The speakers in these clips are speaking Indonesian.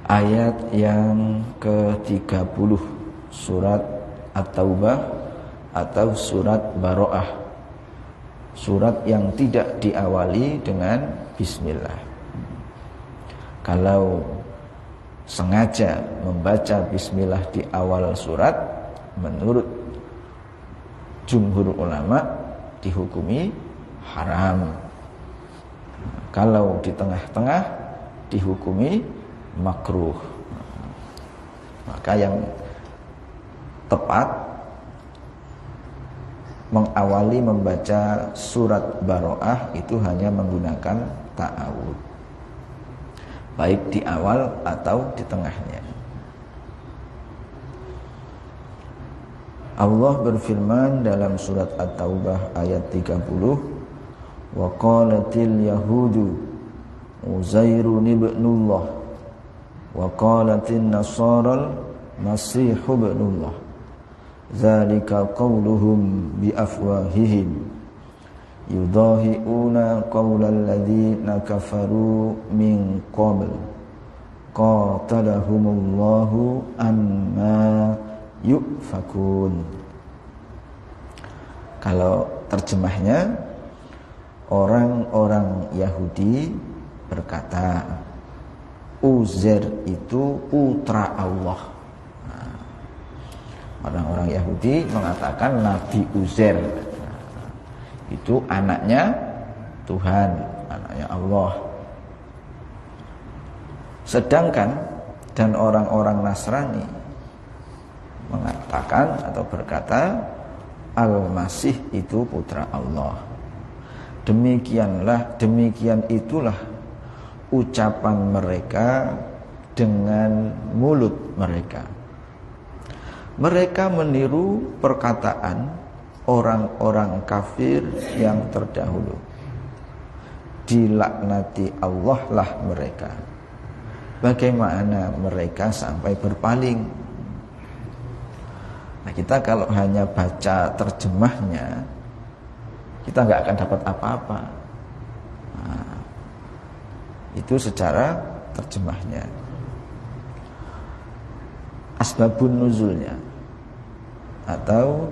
Ayat yang ke-30 surat At-Taubah atau surat Baro'ah, surat yang tidak diawali dengan bismillah. Kalau sengaja membaca bismillah di awal surat, menurut jumhur ulama dihukumi haram. Kalau di tengah-tengah dihukumi makruh. Maka yang tepat mengawali membaca surat Baro'ah itu hanya menggunakan ta'awud, baik di awal atau di tengahnya. Allah berfirman dalam surat At-Taubah ayat 30, wa qalatil yahudu Uzairun ibnullah wa qalatin nasaral Masih ibnullah dzalika qauluhum bi afwahihim yudahi'una qaulal ladzina kafaru min qabl qatalahumullahu amma yufakun. Kalau terjemahnya, orang-orang Yahudi berkata Uzair itu putra Allah. Nah, orang-orang Yahudi mengatakan Nabi Uzair itu anaknya Tuhan, anaknya Allah. Sedangkan dan orang-orang Nasrani mengatakan atau berkata Al-Masih itu putra Allah. Demikian itulah ucapan mereka dengan mulut mereka. Mereka meniru perkataan orang-orang kafir yang terdahulu. Dilaknati Allah lah mereka. Bagaimana mereka sampai berpaling? Nah, kita kalau hanya baca terjemahnya, kita nggak akan dapat apa-apa. Nah, itu secara terjemahnya. Asbabun nuzulnya atau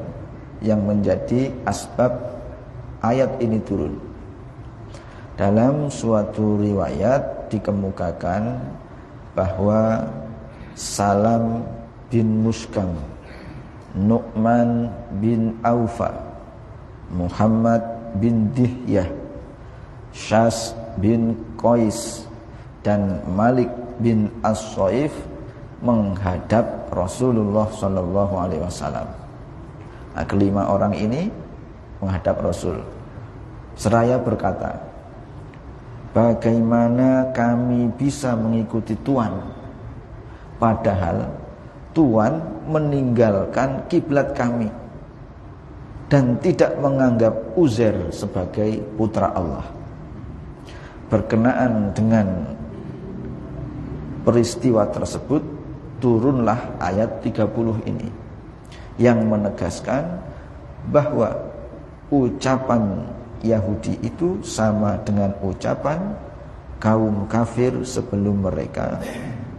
yang menjadi asbab ayat ini turun. Dalam suatu riwayat dikemukakan bahwa Salam bin Muskam, Nu'man bin Aufa, Muhammad bin Dihyah, Syas bin Qais, dan Malik bin As-Saif menghadap Rasulullah sallallahu alaihi wasallam. Nah, kelima orang ini menghadap Rasul seraya berkata, bagaimana kami bisa mengikuti Tuhan padahal Tuhan meninggalkan kiblat kami dan tidak menganggap Uzair sebagai putra Allah. Berkenaan dengan peristiwa tersebut turunlah ayat 30 ini yang menegaskan bahwa ucapan Yahudi itu sama dengan ucapan kaum kafir sebelum mereka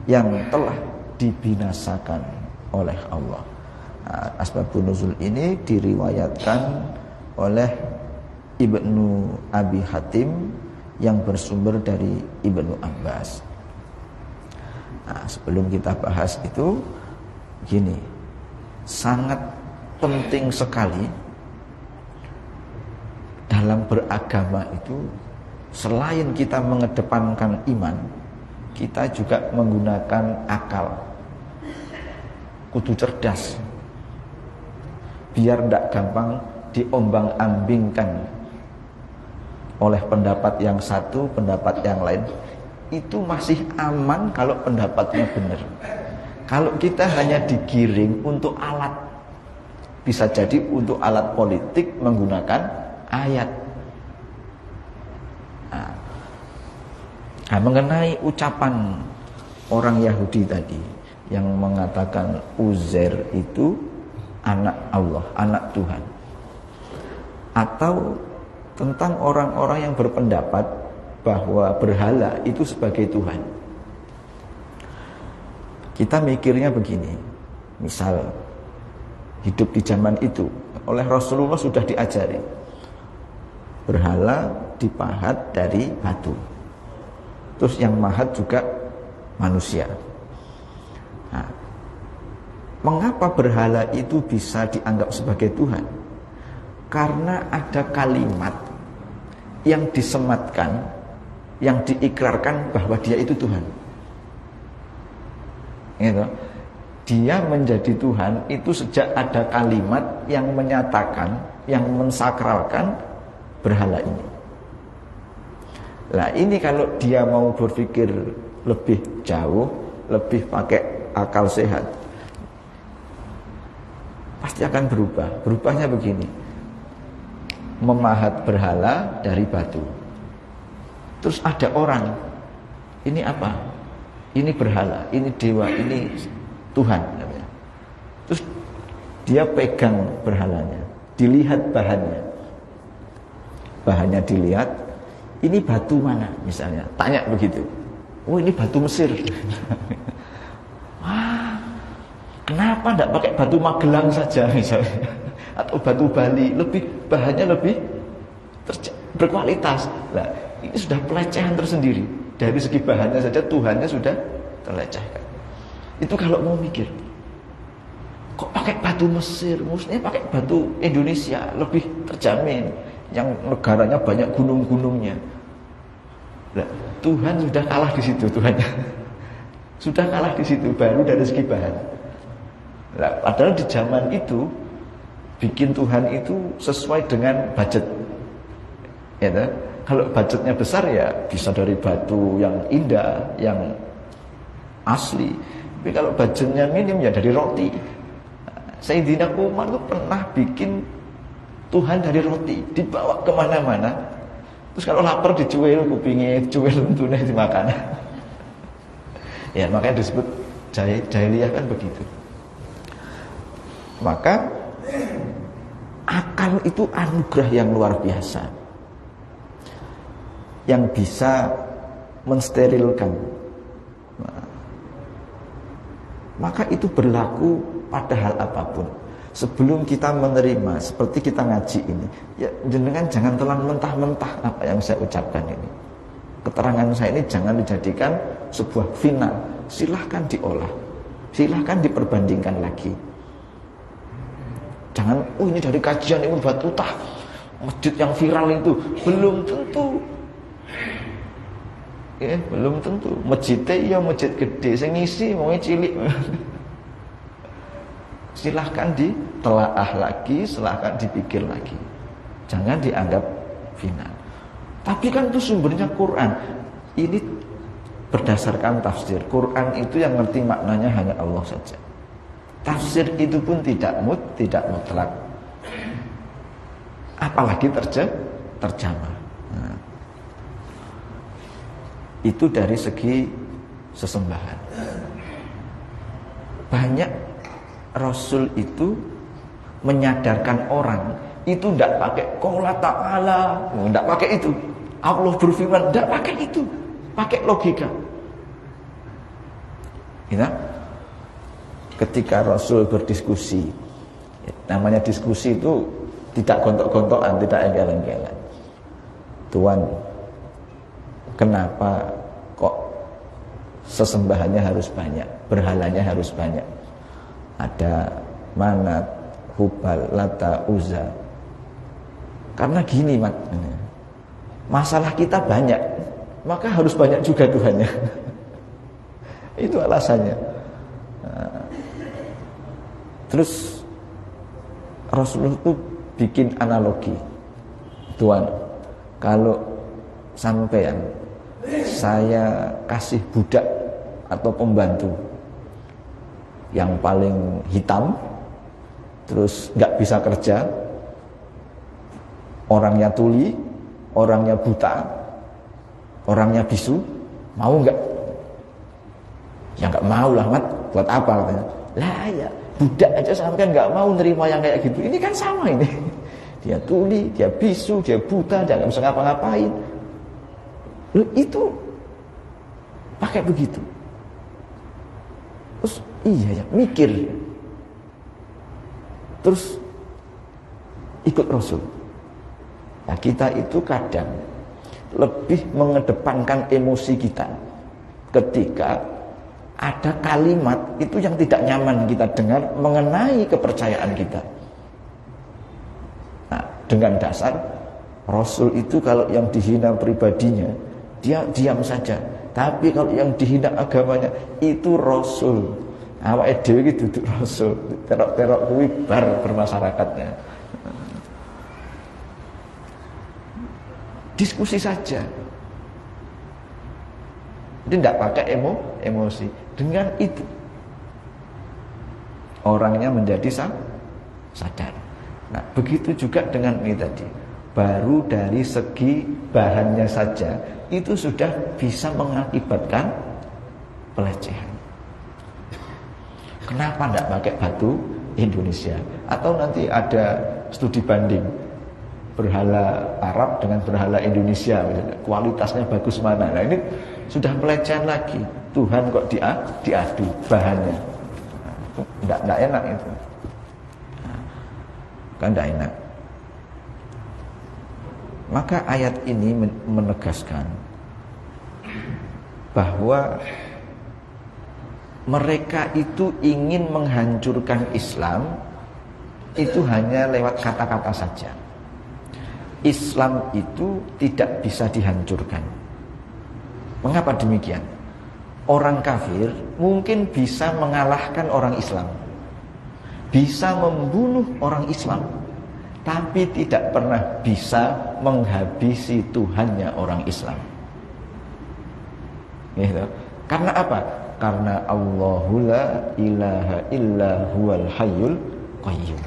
yang telah dibinasakan oleh Allah. Nah, asbabun nuzul ini diriwayatkan oleh Ibnu Abi Hatim yang bersumber dari Ibnu Abbas. Nah, sebelum kita bahas itu, gini, sangat penting sekali dalam beragama itu, selain kita mengedepankan iman, kita juga menggunakan akal. Kudu cerdas, biar tidak gampang diombang-ambingkan oleh pendapat yang satu, pendapat yang lain. Itu masih aman kalau pendapatnya benar. Kalau kita hanya digiring untuk alat, bisa jadi untuk alat politik menggunakan ayat. Nah, mengenai ucapan orang Yahudi tadi yang mengatakan Uzair itu anak Allah, anak Tuhan, atau tentang orang-orang yang berpendapat bahwa berhala itu sebagai Tuhan. Kita mikirnya begini, misal hidup di zaman itu oleh Rasulullah sudah diajari berhala dipahat dari batu, terus yang mahat juga manusia. Nah, mengapa berhala itu bisa dianggap sebagai Tuhan? Karena ada kalimat yang disematkan, yang diikrarkan bahwa dia itu Tuhan. Gitu. Dia menjadi Tuhan itu sejak ada kalimat yang menyatakan, yang mensakralkan berhala ini. Nah ini kalau dia mau berpikir lebih jauh, lebih pakai akal sehat, pasti akan berubah. Berubahnya begini, memahat berhala dari batu. Terus ada orang, ini apa? Ini berhala, ini dewa, ini Tuhan. Terus dia pegang berhalanya, dilihat bahannya. Bahannya dilihat, ini batu mana misalnya, tanya begitu. Oh ini batu Mesir. Wah, kenapa tidak pakai batu Magelang saja misalnya, atau batu Bali, bahannya lebih berkualitas. Nah, ini sudah pelecehan tersendiri. Dari segi bahannya saja Tuhannya sudah terlecehkan. Itu kalau mau mikir, kok pakai batu Mesir, maksudnya pakai batu Indonesia lebih terjamin, yang negaranya banyak gunung-gunungnya. Nah, Tuhan sudah kalah di situ, Tuhannya sudah kalah di situ, baru dari segi bahan. Nah, padahal di zaman itu bikin Tuhan itu sesuai dengan budget, ya kan? Kalau budgetnya besar ya bisa dari batu yang indah, yang asli. Tapi kalau budgetnya minim ya dari roti. Sayyidina Umar itu pernah bikin Tuhan dari roti, dibawa kemana-mana. Terus kalau lapar dicuil kupingnya, dicuil untune dimakan. Ya makanya disebut jahiliyah kan begitu. Maka akal itu anugerah yang luar biasa, yang bisa mensterilkan. Maka itu berlaku pada hal apapun. Sebelum kita menerima, seperti kita ngaji ini, ya jenengan jangan telan mentah-mentah apa yang saya ucapkan ini. Keterangan saya ini jangan dijadikan sebuah final. Silahkan diolah, silahkan diperbandingkan lagi. Jangan, oh ini dari kajian Ibnu Battutah, masjid yang viral itu. Belum tentu. Ya, belum tentu. Masjidnya ya masjid gede, sing ngisi mau cilik. Silahkan ditelaah lagi, silahkan dipikir lagi. Jangan dianggap final. Tapi kan itu sumbernya Quran. Ini berdasarkan tafsir. Quran itu yang ngerti maknanya hanya Allah saja. Tafsir itu pun tidak mutlak. Apalagi terjemah. Nah, itu dari segi sesembahan. Banyak Rasul itu menyadarkan orang itu tidak pakai qala ta'ala, tidak pakai itu. Allah berfirman, tidak pakai itu, pakai logika. Ya, ketika Rasul berdiskusi, namanya diskusi itu tidak gontok-gontokan, tidak engkel-engkelan. Tuhan, kenapa kok sesembahannya harus banyak, berhalanya harus banyak? Ada Manat, Hubal, Lata, Uzza. Karena gini, masalah kita banyak, maka harus banyak juga Tuhannya. Itu alasannya. Nah, terus Rasulullah itu bikin analogi. Tuhan, kalau sampean saya kasih budak atau pembantu yang paling hitam, terus nggak bisa kerja, orangnya tuli, orangnya buta, orangnya bisu, mau nggak? Ya nggak mau lah, Mat. Buat apa katanya? Lah ya, budak aja sampean nggak mau nerima yang kayak gitu. Ini kan sama ini. Dia tuli, dia bisu, dia buta, dia nggak bisa ngapa-ngapain. Loh, itu pakai begitu. Terus iya ya, mikir. Terus ikut Rasul. Nah, kita itu kadang lebih mengedepankan emosi kita ketika ada kalimat itu yang tidak nyaman kita dengar mengenai kepercayaan kita. Nah, dengan dasar Rasul itu kalau yang dihina pribadinya, dia diam saja. Tapi kalau yang dihina agamanya, itu Rasul. Awake dhewe iki duduk Rasul, terok-terok kuwi bar bermasyarakatnya. Diskusi saja. Jadi tidak pakai emosi. Dengan itu orangnya menjadi sadar. Nah, begitu juga dengan ini tadi. Baru dari segi bahannya saja itu sudah bisa mengakibatkan pelecehan. Kenapa tidak pakai batu Indonesia? Atau nanti ada studi banding berhala Arab dengan berhala Indonesia, kualitasnya bagus mana? Nah, ini sudah pelecehan lagi. Tuhan kok diadu bahannya. Tidak enak itu. Kan tidak enak. Maka ayat ini menegaskan bahwa mereka itu ingin menghancurkan Islam itu hanya lewat kata-kata saja. Islam itu tidak bisa dihancurkan. Mengapa demikian? Orang kafir mungkin bisa mengalahkan orang Islam, bisa membunuh orang Islam, tapi tidak pernah bisa menghabisi Tuhannya orang Islam. Gitu. Karena apa? Karena Allahu la ilaha illa huwal hayyul qayyum.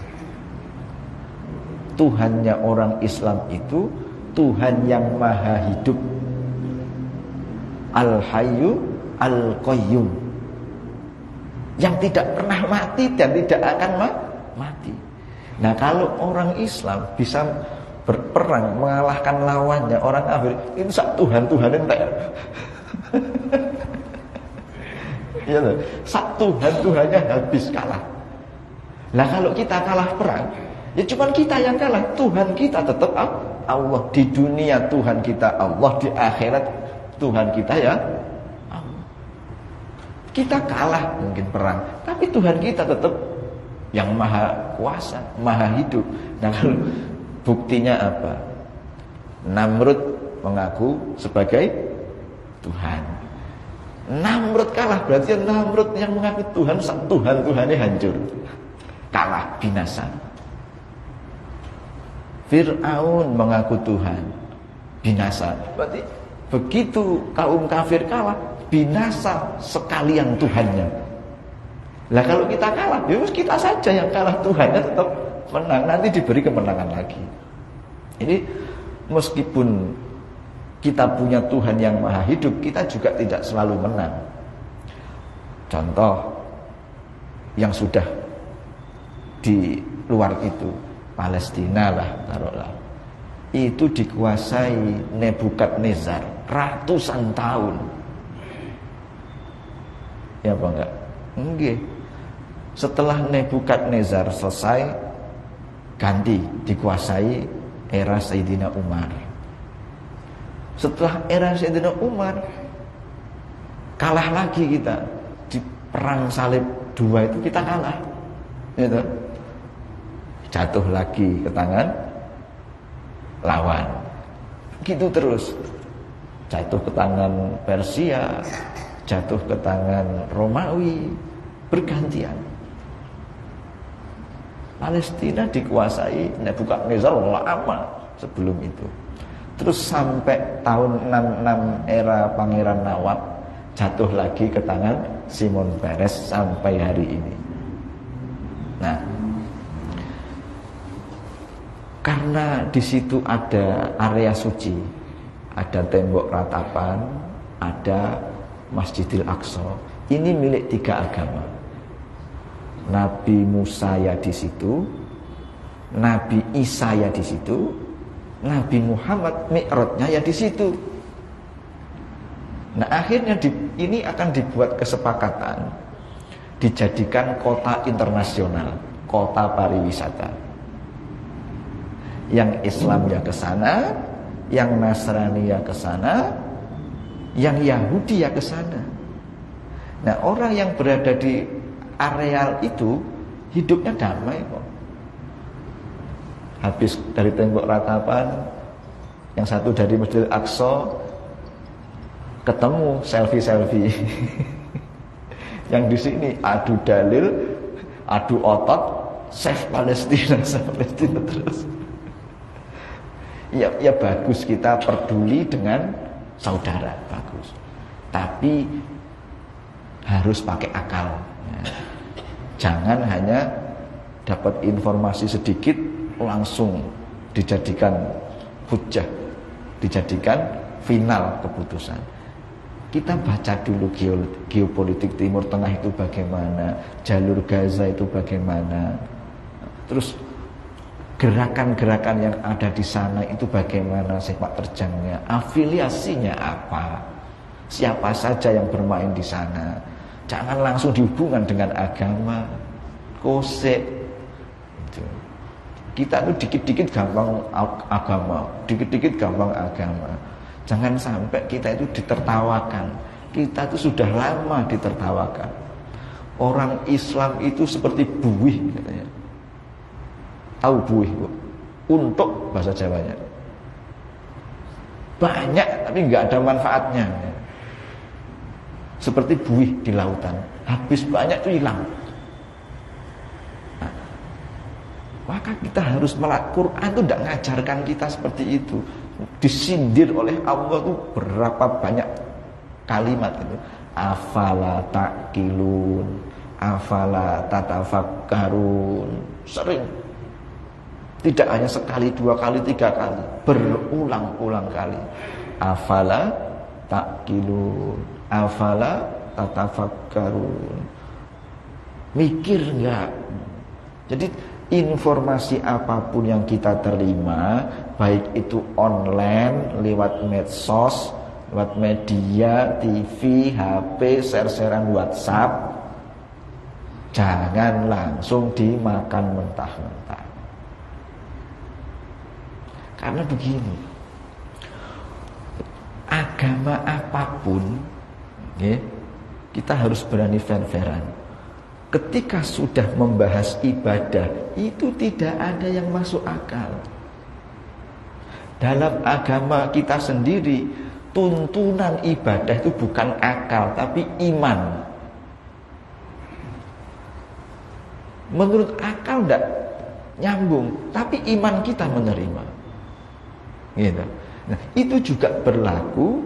Tuhannya orang Islam itu Tuhan yang maha hidup, Al-Hayyu Al-Qayyum, yang tidak pernah mati dan tidak akan mati. Nah, kalau orang Islam bisa berperang mengalahkan lawannya orang kafir, itu sak Tuhan-Tuhan entek. Ya, sak Tuhan-Tuhannya habis kalah. Nah, kalau kita kalah perang, ya cuma kita yang kalah. Tuhan kita tetap Allah. Di dunia Tuhan kita Allah, di akhirat Tuhan kita ya Allah. Kita kalah mungkin perang, tapi Tuhan kita tetap yang maha kuasa, maha hidup. Nah, kalau buktinya apa? Namrud mengaku sebagai Tuhan. Namrud kalah, berarti Namrud yang mengaku Tuhan, Tuhan-Tuhannya hancur, kalah, binasa. Fir'aun mengaku Tuhan, binasa. Berarti begitu kaum kafir kalah, binasa sekalian Tuhannya. Lah kalau kita kalah, ya kita saja yang kalah, Tuhannya tetap menang, nanti diberi kemenangan lagi. Ini meskipun kita punya Tuhan yang maha hidup, kita juga tidak selalu menang. Contoh yang sudah di luar itu, Palestina lah taruhlah, itu dikuasai Nebukadnezar ratusan tahun. Ya apa enggak? Enggak. Setelah Nebukadnezar selesai, ganti dikuasai era Sayyidina Umar. Setelah era Sayyidina Umar, kalah lagi kita di perang salib 2 itu kita kalah. Gitu. Jatuh lagi ke tangan lawan. Gitu terus. Jatuh ke tangan Persia, jatuh ke tangan Romawi, bergantian. Palestina dikuasai Nebukadnezar lama sebelum itu. Terus sampai tahun 66 era Pangeran Nawab, jatuh lagi ke tangan Simon Peres sampai hari ini. Nah, karena di situ ada area suci, ada tembok ratapan, ada Masjidil Aqsa. Ini milik 3 agama. Nabi Musa ya di situ, Nabi Isa ya di situ, Nabi Muhammad Mi'rajnya ya di situ. Nah, akhirnya ini akan dibuat kesepakatan dijadikan kota internasional, kota pariwisata. Yang Islam ya ke sana, yang Nasrani ya ke sana, yang Yahudi ya ke sana. Nah, orang yang berada di areal itu hidupnya damai kok. Habis dari tembok ratapan, yang satu dari Masjid Al-Aqsa, ketemu selfie-selfie. Yang di sini adu dalil, adu otot, save Palestina terus. Ya bagus kita peduli dengan saudara, bagus. Tapi harus pakai akal. Ya. Jangan hanya dapat informasi sedikit langsung dijadikan hujjah, dijadikan final keputusan. Kita baca dulu geopolitik Timur Tengah itu bagaimana, jalur Gaza itu bagaimana, terus gerakan-gerakan yang ada di sana itu bagaimana sepak terjangnya, afiliasinya apa, siapa saja yang bermain di sana. Jangan langsung dihubungkan dengan agama, kosek. Kita tuh dikit-dikit gampang agama, dikit-dikit gampang agama. Jangan sampai kita itu ditertawakan. Kita itu sudah lama ditertawakan. Orang Islam itu seperti buih katanya. Tahu buih, Bu? Untuk bahasa Jawanya. Banyak tapi nggak ada manfaatnya. Seperti buih di lautan. Habis banyak itu hilang. Nah, maka kita harus Quran itu tidak mengajarkan kita seperti itu. Disindir oleh Allah itu berapa banyak kalimat itu. Afala ta'qilun, afala tatafakkarun. Sering. Tidak hanya sekali, 2 kali, 3 kali, berulang-ulang kali. Afala ta'qilun, afala tatafakkarun. Mikir enggak? Jadi informasi apapun yang kita terima, baik itu online, lewat medsos, lewat media, TV, HP, share-sharean WhatsApp, jangan langsung dimakan mentah-mentah. Karena begini, agama apapun, ya, kita harus berani fair-fairan. Ketika sudah membahas ibadah, itu tidak ada yang masuk akal. Dalam agama kita sendiri, tuntunan ibadah itu bukan akal, tapi iman. Menurut akal tidak nyambung, tapi iman kita menerima. Gitu. Nah, itu juga berlaku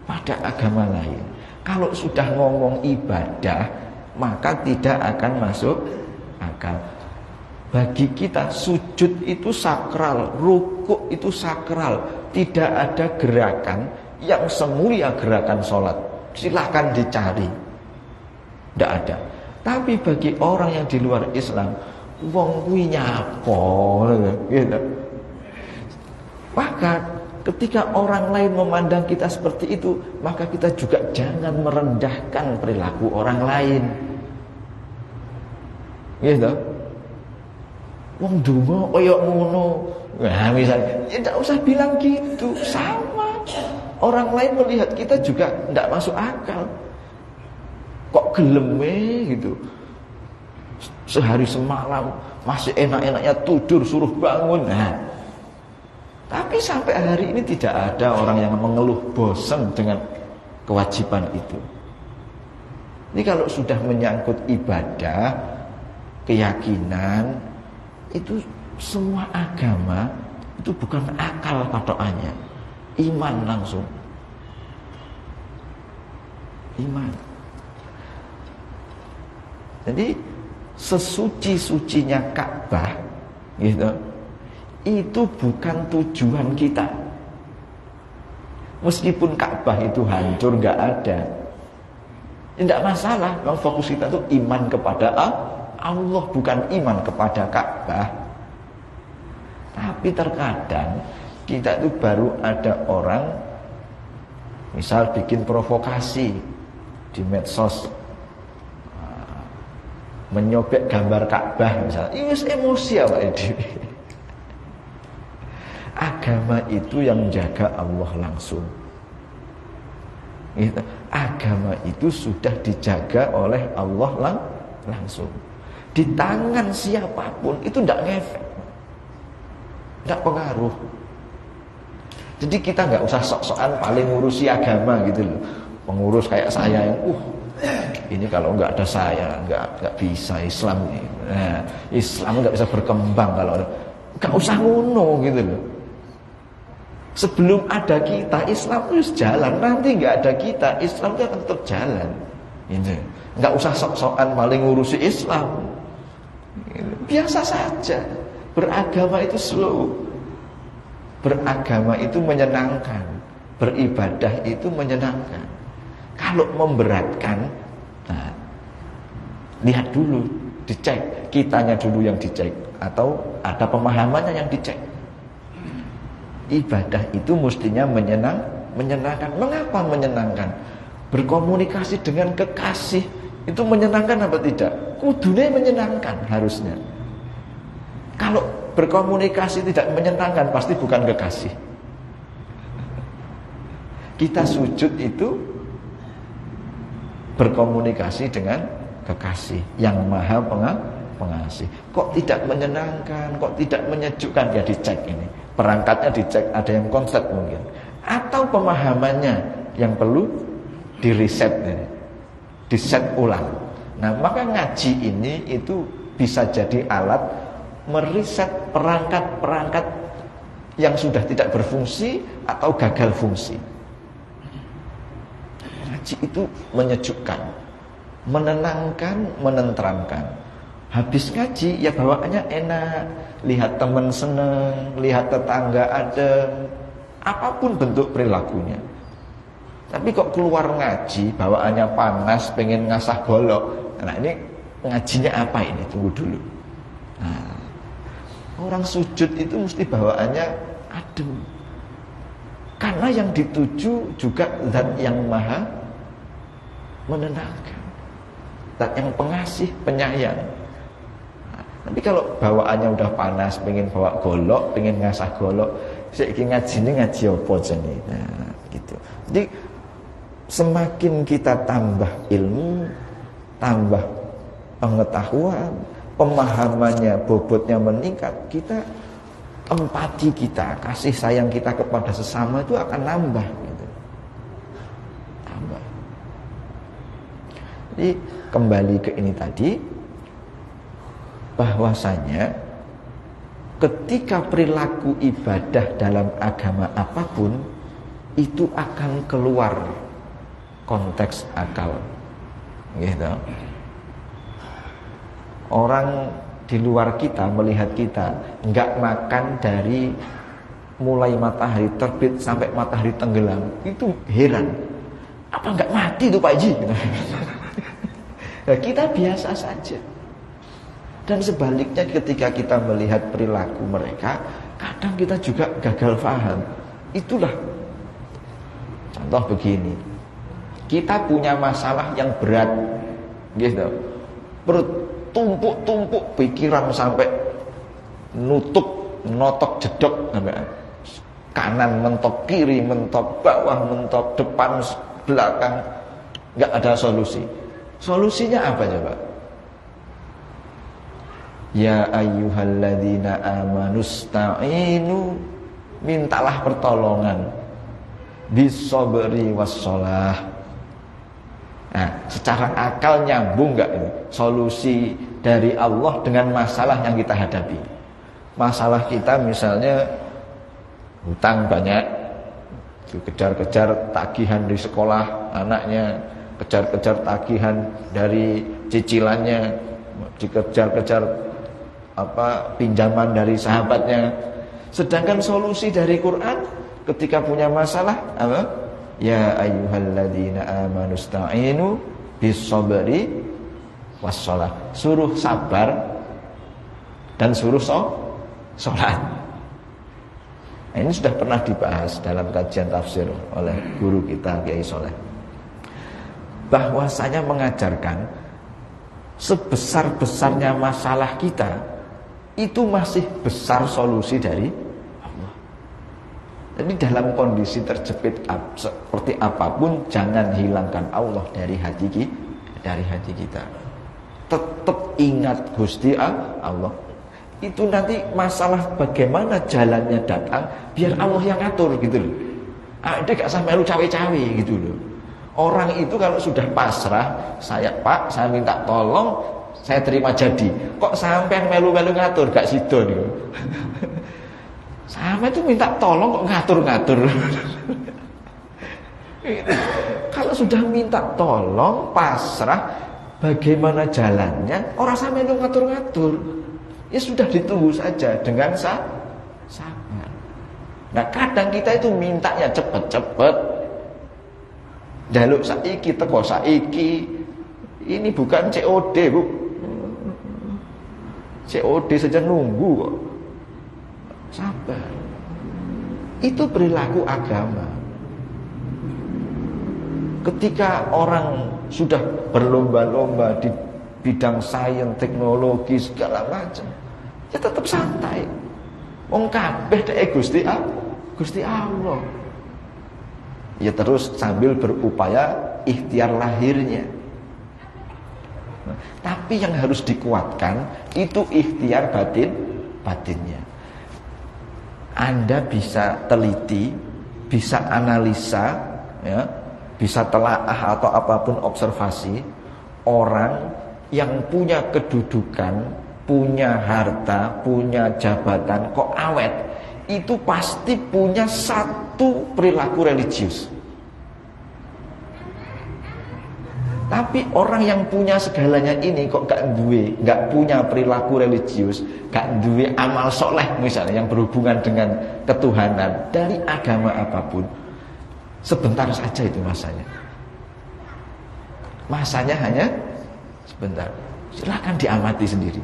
pada agama lain. Kalau sudah ngomong ibadah, maka tidak akan masuk akal. Bagi kita sujud itu sakral, rukuk itu sakral. Tidak ada gerakan yang semulia gerakan sholat. Silahkan dicari, tidak ada. Tapi bagi orang yang di luar Islam, wong kuwi nyapo gitu. Maka ketika orang lain memandang kita seperti itu, maka kita juga jangan merendahkan perilaku orang lain. Gitu. Wong donga kaya ngono. Nah, misalnya, ya tidak usah bilang gitu, sama. Orang lain melihat kita juga tidak masuk akal. Kok geleme gitu. Sehari semalam masih enak-enaknya tidur suruh bangun. Nah, tapi sampai hari ini tidak ada orang yang mengeluh bosan dengan kewajiban itu. Ini kalau sudah menyangkut ibadah, keyakinan, itu semua agama itu bukan akal patokannya, iman langsung. Iman. Jadi sesuci-sucinya Ka'bah, gitu, itu bukan tujuan kita. Meskipun Ka'bah itu hancur, nggak ada, tidak masalah. Kalau fokus kita itu iman kepada Allah, bukan iman kepada Ka'bah. Tapi terkadang kita itu baru ada orang, misal bikin provokasi di medsos, menyobek gambar Ka'bah misalnya, itu emosi awake dhewe. Agama itu yang jaga Allah langsung. Gitu. Agama itu sudah dijaga oleh Allah langsung. Di tangan siapapun itu tidak ngefek, tidak pengaruh. Jadi kita nggak usah sok-sokan paling ngurusi agama gitu loh. Pengurus kayak saya yang ini kalau nggak ada saya nggak bisa Islam ini. Nah, Islam nggak bisa berkembang kalau nggak usah ngono gitu loh. Sebelum ada kita, Islam terus jalan. Nanti nggak ada kita, Islam itu akan tetap jalan. Gitu. Nggak usah sok-sokan paling ngurusi Islam. Gitu. Biasa saja. Beragama itu slow. Beragama itu menyenangkan. Beribadah itu menyenangkan. Kalau memberatkan, nah, lihat dulu, dicek. Kitanya dulu yang dicek. Atau ada pemahamannya yang dicek. Ibadah itu mestinya menyenangkan. Mengapa menyenangkan? Berkomunikasi dengan kekasih itu menyenangkan apa tidak? Kudune menyenangkan harusnya. Kalau berkomunikasi tidak menyenangkan, pasti bukan kekasih. Kita sujud itu berkomunikasi dengan kekasih yang maha pengasih. Kok tidak menyenangkan, kok tidak menyejukkan? Ya dicek ini. Perangkatnya dicek, ada yang konsep mungkin. Atau pemahamannya yang perlu diriset ini. Diset ulang. Nah, maka ngaji ini itu bisa jadi alat meriset perangkat-perangkat yang sudah tidak berfungsi atau gagal fungsi. Ngaji itu menyejukkan, menenangkan, menenteramkan. Habis ngaji ya bawaannya enak, lihat teman seneng, lihat tetangga adem, apapun bentuk perilakunya. Tapi kok keluar ngaji bawaannya panas, pengen ngasah golok. Nah ini ngajinya apa ini? Tunggu dulu. Nah, orang sujud itu mesti bawaannya adem. Karena yang dituju juga zat yang maha menenangkan, zat yang pengasih, penyayang. Tapi kalau bawaannya udah panas, pengen bawa golok, pengen ngasah golok, saiki ngaji apa jane? Nah, gitu. Jadi semakin kita tambah ilmu, tambah pengetahuan, pemahamannya, bobotnya meningkat, kita empati kita, kasih sayang kita kepada sesama itu akan nambah gitu. Tambah. Jadi kembali ke ini tadi, bahwasanya ketika perilaku ibadah dalam agama apapun itu akan keluar konteks akal, gitu. Orang di luar kita melihat kita nggak makan dari mulai matahari terbit sampai matahari tenggelam, itu heran, apa nggak mati tuh Pak Haji? Nah, kita biasa saja. Dan sebaliknya ketika kita melihat perilaku mereka, kadang kita juga gagal paham. Itulah contoh begini, kita punya masalah yang berat, gitu, perut tumpuk-tumpuk pikiran sampai notok jedok, sampai kanan mentok kiri, mentok bawah, mentok depan belakang, nggak ada solusi. Solusinya apa coba? Ya ayyuhalladzina amanusta'inu, mintalah pertolongan bisobri wassalah. Nah, secara akal nyambung enggak ini? Solusi dari Allah dengan masalah yang kita hadapi. Masalah kita misalnya hutang banyak, kejar-kejar tagihan di sekolah anaknya, kejar-kejar tagihan dari cicilannya, dikejar-kejar pinjaman dari sahabatnya. Sedangkan solusi dari Quran ketika punya masalah apa? Ya ayyuhalladzina amanusta'inu bis-sabri was-shalah. Suruh sabar dan suruh sholat. Nah, ini sudah pernah dibahas dalam kajian tafsir oleh guru kita Kiai Soleh. Bahwasanya mengajarkan sebesar-besarnya masalah kita, itu masih besar solusi dari Allah. Jadi dalam kondisi terjepit seperti apapun, jangan hilangkan Allah dari hati kita. Tetap ingat Gusti Allah. Itu nanti masalah bagaimana jalannya datang, biar Allah yang ngatur gitu loh. Dia gak sampai lu cawe-cawe gitu loh. Orang itu kalau sudah pasrah, saya minta tolong, saya terima jadi. Kok sampai melu-melu ngatur, gak sido nih. Sampai itu minta tolong kok ngatur-ngatur. Kalau sudah minta tolong, pasrah, bagaimana jalannya, orang sampai itu ngatur-ngatur. Ya sudah ditunggu saja dengan sabar. Nah kadang kita itu mintanya cepet-cepet. Jaluk saiki, teko saiki. Ini bukan COD, Bu. COD saja nunggu kok. Sabar. Itu perilaku agama. Ketika orang sudah berlomba-lomba di bidang sains, teknologi, segala macam, ya tetap santai. Wong kabeh dhek Gusti Allah. Ya terus sambil berupaya ikhtiar lahirnya. Tapi yang harus dikuatkan itu ikhtiar batinnya. Anda bisa teliti, bisa analisa, ya, bisa telaah atau apapun observasi orang yang punya kedudukan, punya harta, punya jabatan kok awet, itu pasti punya satu perilaku religius. Tapi orang yang punya segalanya ini kok gak punya perilaku religius, gak duwe amal soleh misalnya yang berhubungan dengan ketuhanan dari agama apapun, sebentar saja itu masanya. Masanya hanya sebentar. Silakan diamati sendiri.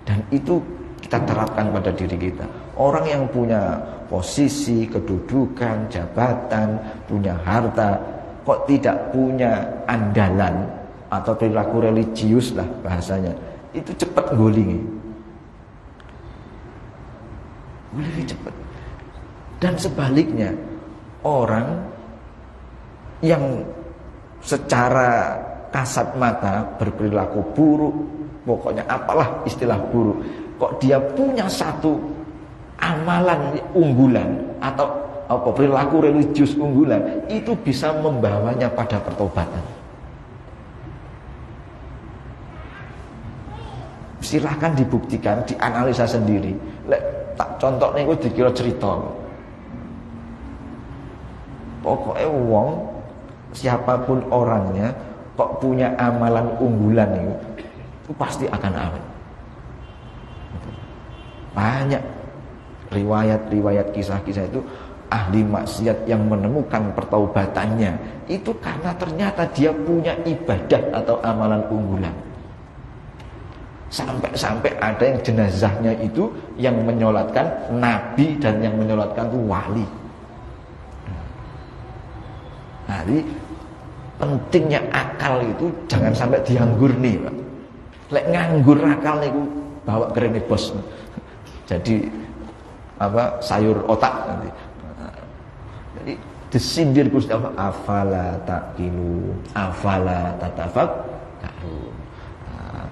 Dan itu kita terapkan pada diri kita. Orang yang punya posisi, kedudukan, jabatan, punya harta, kok tidak punya andalan atau perilaku religius lah bahasanya, itu cepat gulingi cepat. Dan sebaliknya, orang yang secara kasat mata berperilaku buruk, pokoknya apalah istilah buruk, kok dia punya satu amalan unggulan atau perilaku religius unggulan, itu bisa membawanya pada pertobatan. Silahkan dibuktikan, dianalisa sendiri. Tak contoh nih, gue dikira cerita. Pokoknya wong, siapapun orangnya, kok punya amalan unggulan itu pasti akan awet. Banyak riwayat-riwayat kisah-kisah itu ahli maksiat yang menemukan pertaubatannya itu karena ternyata dia punya ibadah atau amalan unggulan. Sampai ada yang jenazahnya itu yang menyolatkan nabi dan yang menyolatkan itu wali. Nah, jadi pentingnya akal itu jangan sampai dianggur nih, Pak. Lek nganggur akal niku bawa kerene bos. Jadi sayur otak nanti. Jadi disindir Gusti Allah, afala taqilu, afala tatafakkaru.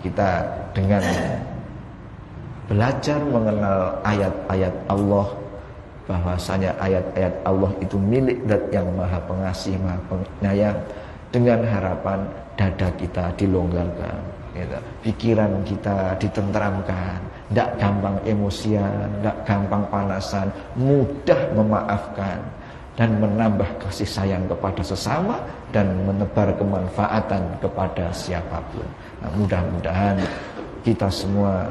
Kita dengan belajar mengenal ayat-ayat Allah, bahwasanya ayat-ayat Allah itu milik Zat yang Maha Pengasih, Maha Penyayang, dengan harapan dada kita dilonggarkan, gitu. Pikiran kita ditenteramkan, tidak gampang emosian, tidak gampang panasan, mudah memaafkan dan menambah kasih sayang kepada sesama dan menebar kemanfaatan kepada siapapun. Nah, mudah-mudahan kita semua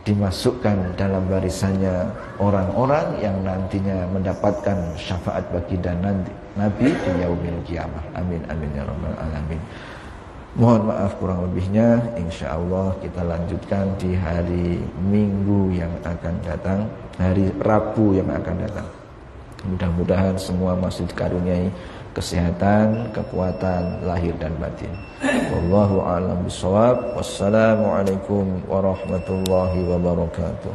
dimasukkan dalam barisannya orang-orang yang nantinya mendapatkan syafaat baginda nanti Nabi di yaumil qiyamah. Amin amin ya rabbal alamin. Mohon maaf kurang lebihnya. Insyaallah kita lanjutkan di hari Minggu yang akan datang, hari Rabu yang akan datang. Mudah-mudahan semua masih dikaruniai kesehatan, kekuatan lahir dan batin. Wallahu a'lam bishawab. Wassalamualaikum warahmatullahi wabarakatuh.